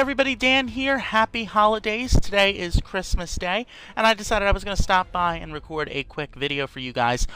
everybody, Dan here. Happy holidays. Today is Christmas Day, and I decided I was going to stop by and record a quick video for you guys.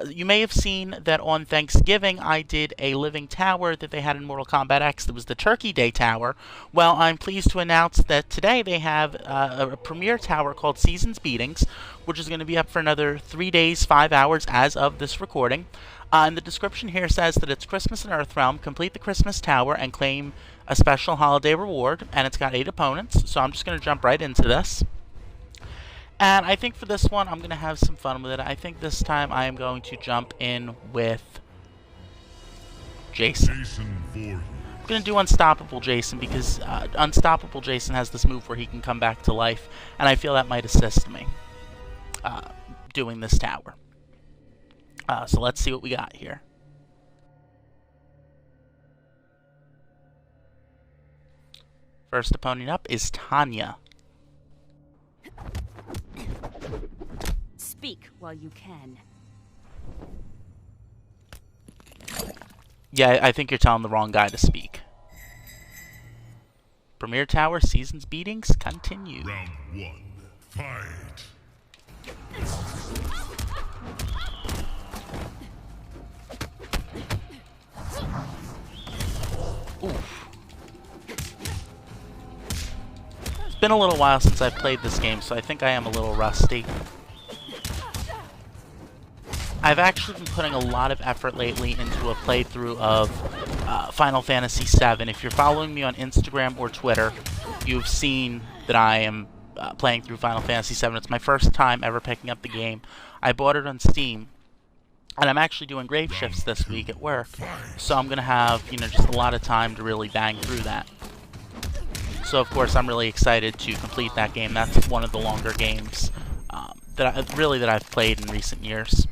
You may have seen that on Thanksgiving I did a living tower that they had in Mortal Kombat X. That was the Turkey Day Tower. Well, I'm pleased to announce that today they have a premiere tower called Season's Beatings, which is going to be up for another 3 days, 5 hours as of this recording. And the description here says that it's Christmas in Earthrealm, complete the Christmas Tower, and claim a special holiday reward, and it's got 8 opponents, so I'm just going to jump right into this. And I think for this one, I'm going to have some fun with it. I think this time I am going to jump in with Jason. I'm going to do Unstoppable Jason, because Unstoppable Jason has this move where he can come back to life, and I feel that might assist me doing this tower. So let's see what we got here. First opponent up is Tanya. Speak while you can. Yeah, I think you're telling the wrong guy to speak. Premier Tower, Season's Beatings, continue. Round 1, fight! Oof. It's been a little while since I've played this game, so I think I am a little rusty. I've actually been putting a lot of effort lately into a playthrough of Final Fantasy VII. If you're following me on Instagram or Twitter, you've seen that I am playing through Final Fantasy VII. It's my first time ever picking up the game. I bought it on Steam, and I'm actually doing grave shifts this week at work, so I'm going to have, just a lot of time to really bang through that. So, of course, I'm really excited to complete that game. That's one of the longer games that I've played in recent years.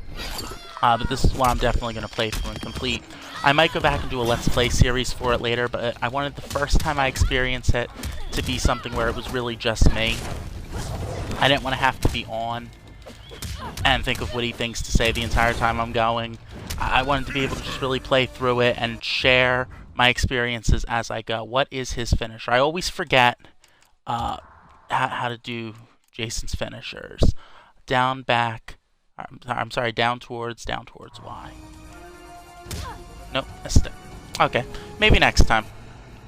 But this is one I'm definitely going to play through and complete. I might go back and do a Let's Play series for it later, but I wanted the first time I experience it to be something where it was really just me. I didn't want to have to be on and think of witty things to say the entire time I'm going. I wanted to be able to just really play through it and share my experiences as I go. What is his finisher? I always forget how to do Jason's finishers. Down, back. I'm sorry, down towards Y. Nope, missed it. Okay, maybe next time.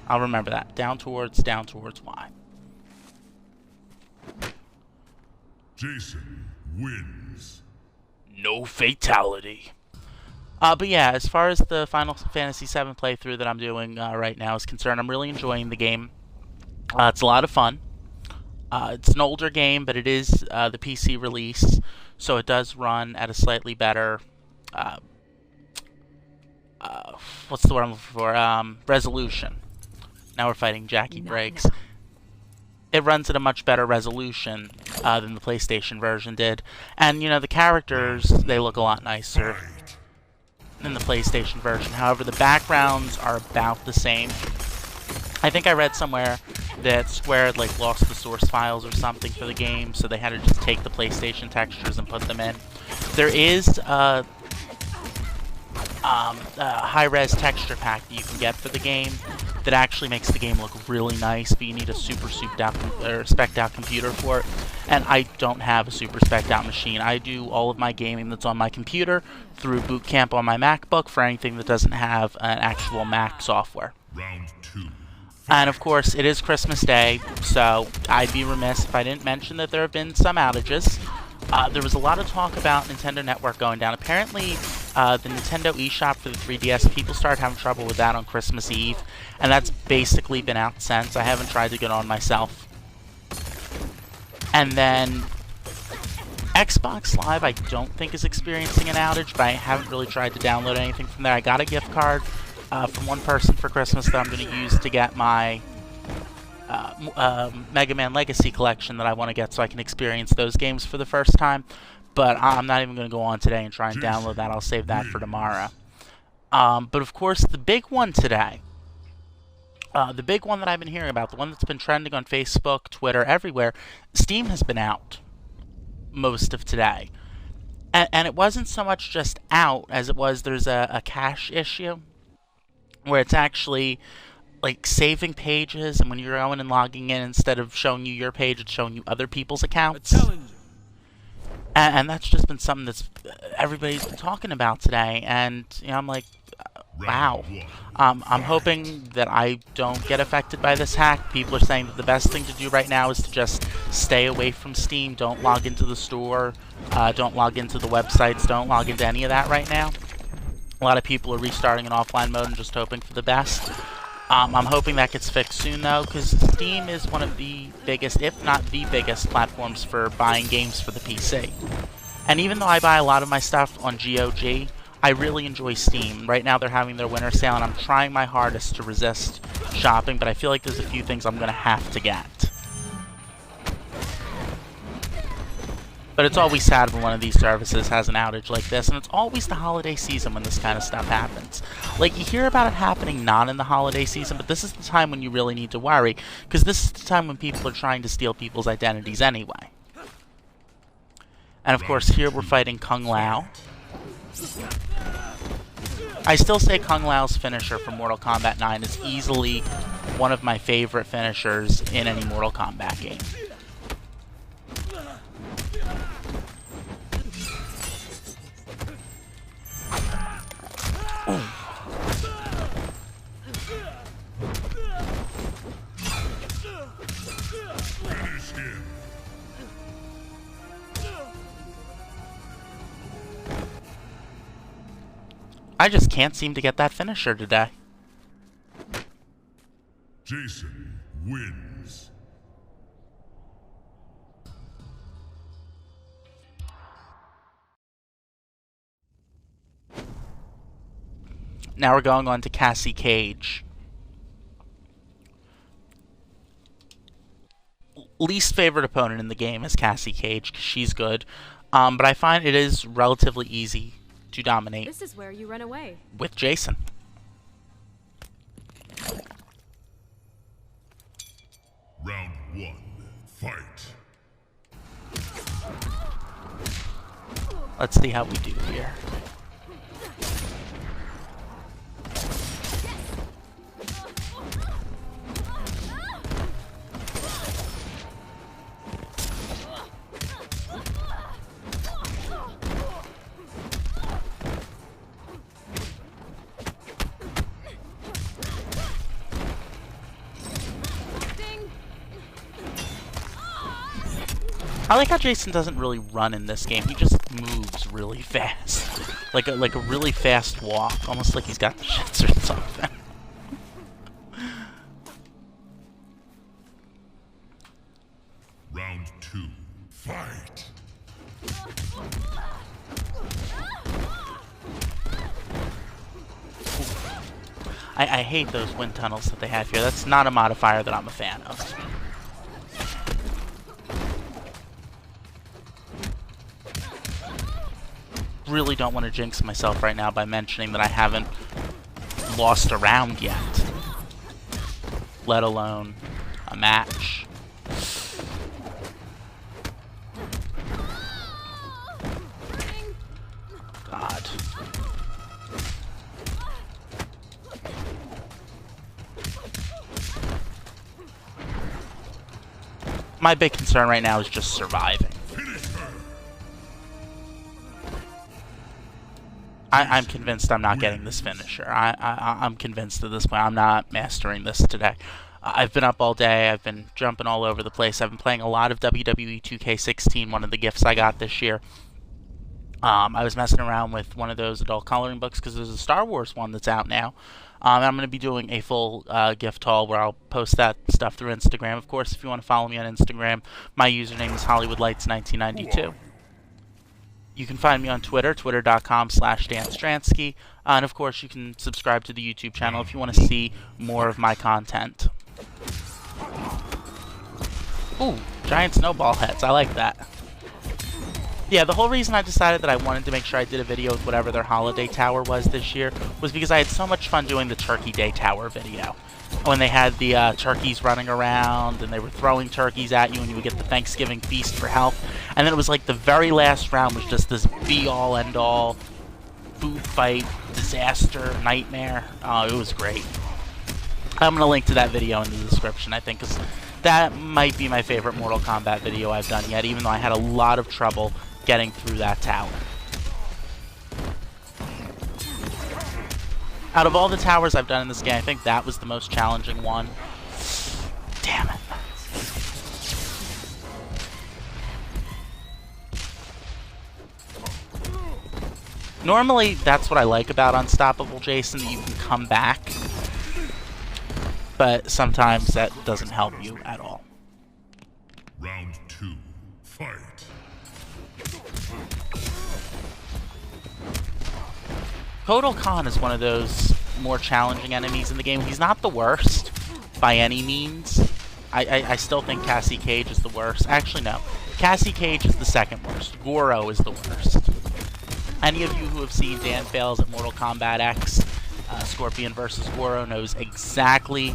I'll remember that. Down towards Y. Jason wins. No fatality. But yeah, as far as the Final Fantasy VII playthrough that I'm doing right now is concerned, I'm really enjoying the game. It's a lot of fun. It's an older game, but it is the PC release, so it does run at a slightly better, what's the word I'm looking for, resolution. Now we're fighting Jackie Briggs. It runs at a much better resolution than the PlayStation version did. And, the characters, they look a lot nicer than the PlayStation version. However, the backgrounds are about the same. I think I read somewhere that Square had lost the source files or something for the game, so they had to just take the PlayStation textures and put them in. There is a high-res texture pack that you can get for the game that actually makes the game look really nice, but you need a super spec'd out computer for it. And I don't have a super spec'd out machine. I do all of my gaming that's on my computer through Boot Camp on my MacBook for anything that doesn't have an actual Mac software. Round 2. And of course, it is Christmas Day, so I'd be remiss if I didn't mention that there have been some outages. There was a lot of talk about Nintendo Network going down. Apparently, the Nintendo eShop for the 3DS, people started having trouble with that on Christmas Eve, and that's basically been out since. I haven't tried to get on myself. And then Xbox Live, I don't think is experiencing an outage, but I haven't really tried to download anything from there. I got a gift card from one person for Christmas that I'm going to use to get my Mega Man Legacy collection that I want to get so I can experience those games for the first time. But I'm not even going to go on today and try and download that. I'll save that for tomorrow. But of course, the big one today, the big one that I've been hearing about, the one that's been trending on Facebook, Twitter, everywhere, Steam has been out most of today. And it wasn't so much just out as it was there's a cache issue where it's actually like saving pages, and when you're going and logging in, instead of showing you your page, it's showing you other people's accounts. And that's just been something that's everybody's been talking about today, and you know, I'm like, wow. I'm hoping that I don't get affected by this hack. People are saying that the best thing to do right now is to just stay away from Steam. Don't log into the store. Don't log into the websites. Don't log into any of that right now. A lot of people are restarting in offline mode and just hoping for the best. I'm hoping that gets fixed soon, though, because Steam is one of the biggest, if not the biggest, platforms for buying games for the PC. And even though I buy a lot of my stuff on GOG, I really enjoy Steam. Right now they're having their winter sale, and I'm trying my hardest to resist shopping, but I feel like there's a few things I'm going to have to get. But it's always sad when one of these services has an outage like this, and it's always the holiday season when this kind of stuff happens. Like, you hear about it happening not in the holiday season, but this is the time when you really need to worry, because this is the time when people are trying to steal people's identities anyway. And of course, here we're fighting Kung Lao. I still say Kung Lao's finisher from Mortal Kombat 9 is easily one of my favorite finishers in any Mortal Kombat game. Ooh. I just can't seem to get that finisher today. Jason wins. Now we're going on to Cassie Cage. Least favorite opponent in the game is Cassie Cage, because she's good. But I find it is relatively easy to dominate. This is where you run away. With Jason. Round 1, fight. Let's see how we do here. I like how Jason doesn't really run in this game. He just moves really fast. Like a really fast walk. Almost like he's got the shits or something. Round 2, fight. I hate those wind tunnels that they have here. That's not a modifier that I'm a fan of. Really don't want to jinx myself right now by mentioning that I haven't lost a round yet, let alone a match. God. My big concern right now is just surviving. I'm convinced I'm not getting this finisher. I'm convinced at this point I'm not mastering this today. I've been up all day. I've been jumping all over the place. I've been playing a lot of WWE 2K16, one of the gifts I got this year. I was messing around with one of those adult coloring books because there's a Star Wars one that's out now. I'm going to be doing a full gift haul where I'll post that stuff through Instagram. Of course, if you want to follow me on Instagram, my username is HollywoodLights1992. You can find me on Twitter, twitter.com/DanStransky. And of course, you can subscribe to the YouTube channel if you want to see more of my content. Ooh, giant snowball heads. I like that. Yeah, the whole reason I decided that I wanted to make sure I did a video with whatever their holiday tower was this year was because I had so much fun doing the Turkey Day Tower video. When they had the turkeys running around and they were throwing turkeys at you and you would get the Thanksgiving feast for health. And then it was like the very last round was just this be-all, end-all food fight, disaster, nightmare. Oh, it was great. I'm going to link to that video in the description, I think, because that might be my favorite Mortal Kombat video I've done yet, even though I had a lot of trouble getting through that tower. Out of all the towers I've done in this game, I think that was the most challenging one. Damn it. Normally, that's what I like about Unstoppable Jason, that you can come back. But sometimes that doesn't help you at all. Round 2, fight. Kotal Khan is one of those more challenging enemies in the game. He's not the worst by any means. I still think Cassie Cage is the worst. Actually, no. Cassie Cage is the second worst. Goro is the worst. Any of you who have seen Dan Fails at Mortal Kombat X, Scorpion vs. Goro, knows exactly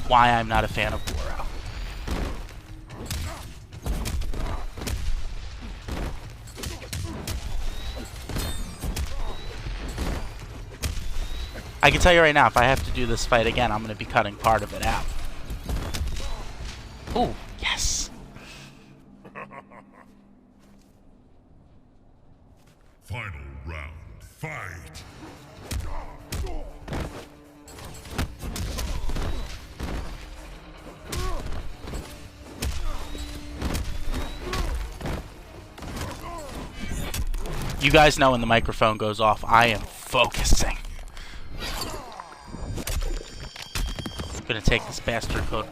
why I'm not a fan of Goro. I can tell you right now, if I have to do this fight again, I'm going to be cutting part of it out. Ooh, yes! Final round, fight! You guys know when the microphone goes off, I am focusing. I'm gonna take this bastard code.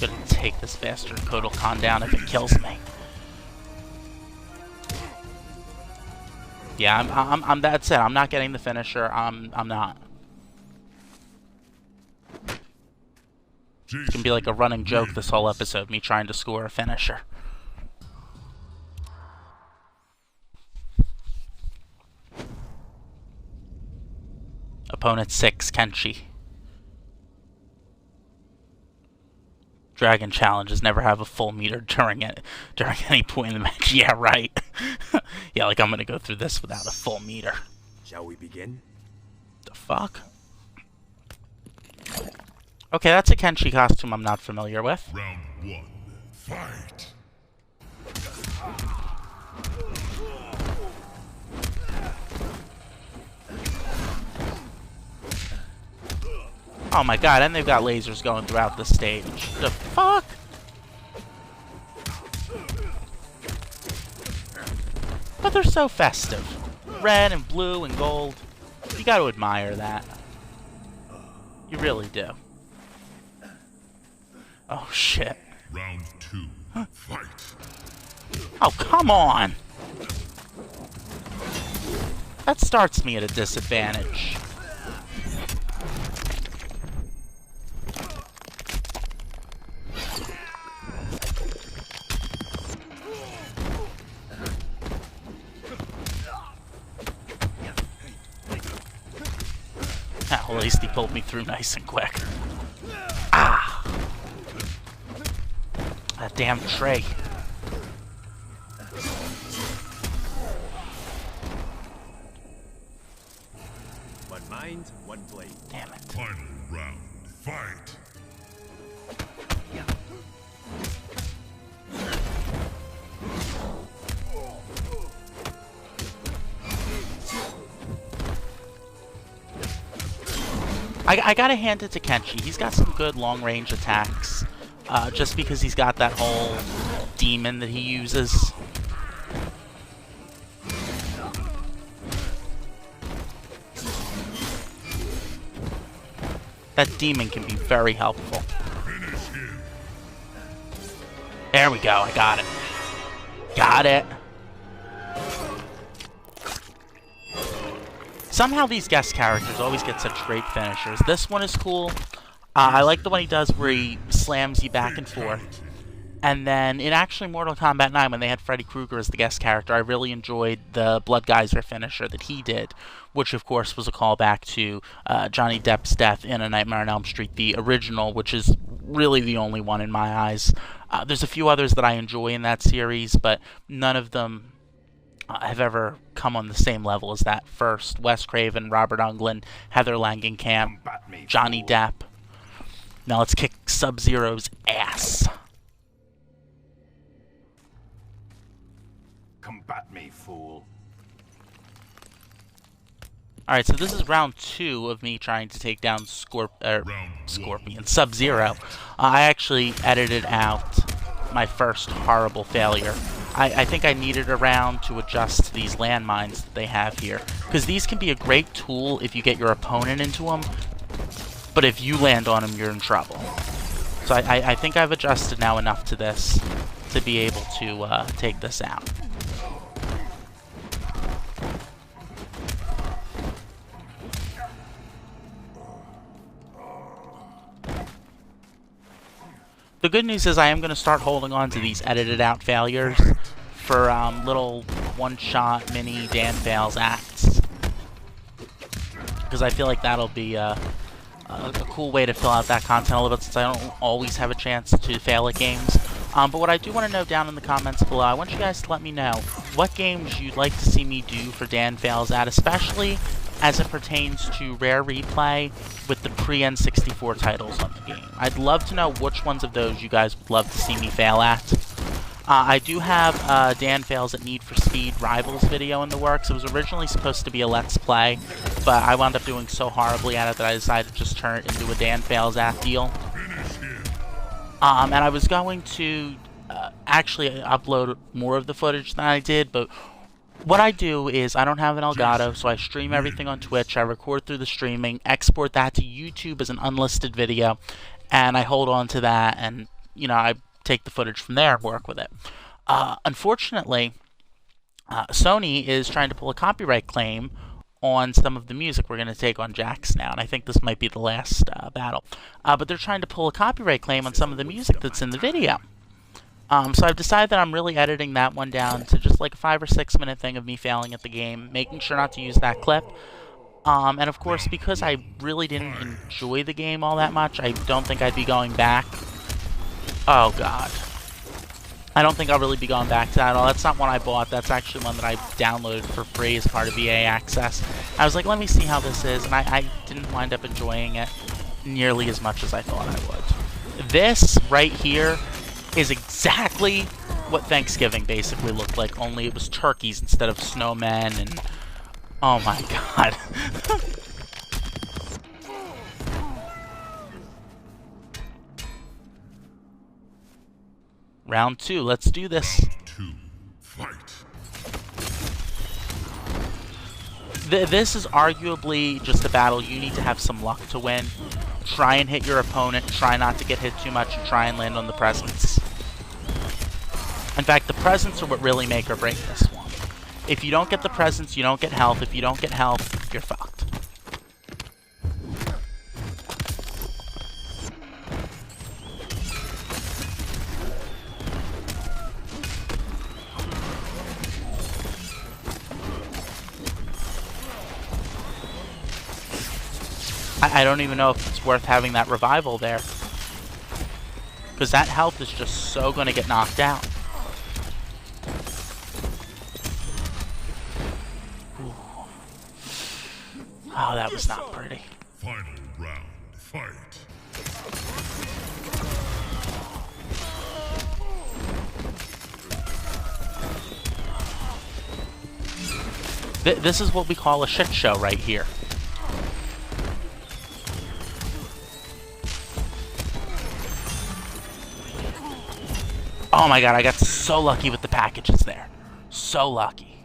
Gonna take this bastard Kotal Khan down if it kills me. Yeah, I'm that's it. I'm not getting the finisher. I'm not. It's gonna be like a running joke this whole episode, me trying to score a finisher. Opponent 6, Kenshi. Dragon challenges never have a full meter during any point in the match. Yeah, right. Yeah, like I'm gonna go through this without a full meter. Shall we begin? The fuck? Okay, that's a Kenshi costume I'm not familiar with. Round 1, fight! Oh my god, and they've got lasers going throughout the stage. The fuck? But they're so festive. Red and blue and gold. You gotta admire that. You really do. Oh shit. Round 2, fight! Oh, come on! That starts me at a disadvantage. Well, at least he pulled me through nice and quick. Ah! That damn tray. One mind, one blade. Damn it. Final round, fight! I gotta hand it to Kenshi. He's got some good long-range attacks. Just because he's got that whole demon that he uses. That demon can be very helpful. There we go, I got it. Got it. Somehow these guest characters always get such great finishers. This one is cool. I like the one he does where he slams you back and forth. And then in actually Mortal Kombat 9, when they had Freddy Krueger as the guest character, I really enjoyed the Blood Geyser finisher that he did, which of course was a callback to Johnny Depp's death in A Nightmare on Elm Street, the original, which is really the only one in my eyes. There's a few others that I enjoy in that series, but none of them have ever come on the same level as that first. Wes Craven, Robert Englund, Heather Langenkamp, Johnny Depp. Now let's kick Sub-Zero's ass. Combat me, fool. Alright, so this is round 2 of me trying to take down Scorpion, Sub-Zero. I actually edited out my first horrible failure. I think I needed a round to adjust to these landmines that they have here, because these can be a great tool if you get your opponent into them, but if you land on them, you're in trouble. So I think I've adjusted now enough to this to be able to take this out. The good news is I am going to start holding on to these edited out failures for little one-shot mini Dan Fails acts, because I feel like that'll be a cool way to fill out that content a little bit, since I don't always have a chance to fail at games. But what I do want to know down in the comments below, I want you guys to let me know what games you'd like to see me do for Dan Fails at, especially as it pertains to Rare Replay with the pre-N64 titles on the game. I'd love to know which ones of those you guys would love to see me fail at. I do have Dan Fails at Need for Speed Rivals video in the works. It was originally supposed to be a Let's Play, but I wound up doing so horribly at it that I decided to just turn it into a Dan Fails at deal. And I was going to actually upload more of the footage than I did, but what I do is I don't have an Elgato, so I stream everything on Twitch. I record through the streaming, export that to YouTube as an unlisted video, and I hold on to that, and, you know, I take the footage from there and work with it. Unfortunately, Sony is trying to pull a copyright claim on some of the music we're going to take on Jax now, and I think this might be the last battle. But they're trying to pull a copyright claim on some of the music that's in the video. So I've decided that I'm really editing that one down to just like a 5 or 6 minute thing of me failing at the game, making sure not to use that clip. And of course, because I really didn't enjoy the game all that much, I don't think I'd be going back. Oh god. I don't think I'll really be going back to that at all. That's not one I bought. That's actually one that I downloaded for free as part of EA Access. I was like, let me see how this is, and I didn't wind up enjoying it nearly as much as I thought I would. This right here is exactly what Thanksgiving basically looked like, only it was turkeys instead of snowmen, and oh my god. Round 2, let's do this. Round 2, fight. This is arguably just a battle you need to have some luck to win. Try and hit your opponent, try not to get hit too much, and try and land on the presents. In fact, the presents are what really make or break this one. If you don't get the presents, you don't get health. If you don't get health, you're fucked. I don't even know if it's worth having that revival there, because that health is just so going to get knocked out. Ooh. Oh, that was not pretty. Final round, fight. This is what we call a shit show right here. Oh my god, I got so lucky with the packages there. So lucky.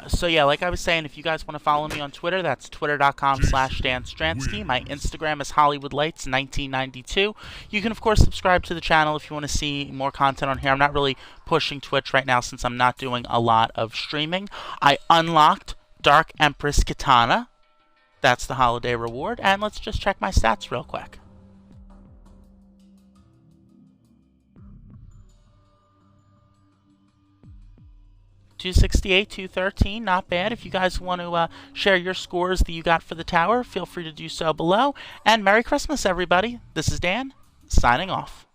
So yeah, like I was saying, if you guys want to follow me on Twitter, that's twitter.com/DanStransky. My Instagram is HollywoodLights1992. You can, of course, subscribe to the channel if you want to see more content on here. I'm not really pushing Twitch right now since I'm not doing a lot of streaming. I unlocked Dark Empress Katana. That's the holiday reward. And let's just check my stats real quick. 268, 213, not bad. If you guys want to share your scores that you got for the tower, feel free to do so below. And Merry Christmas, everybody. This is Dan, signing off.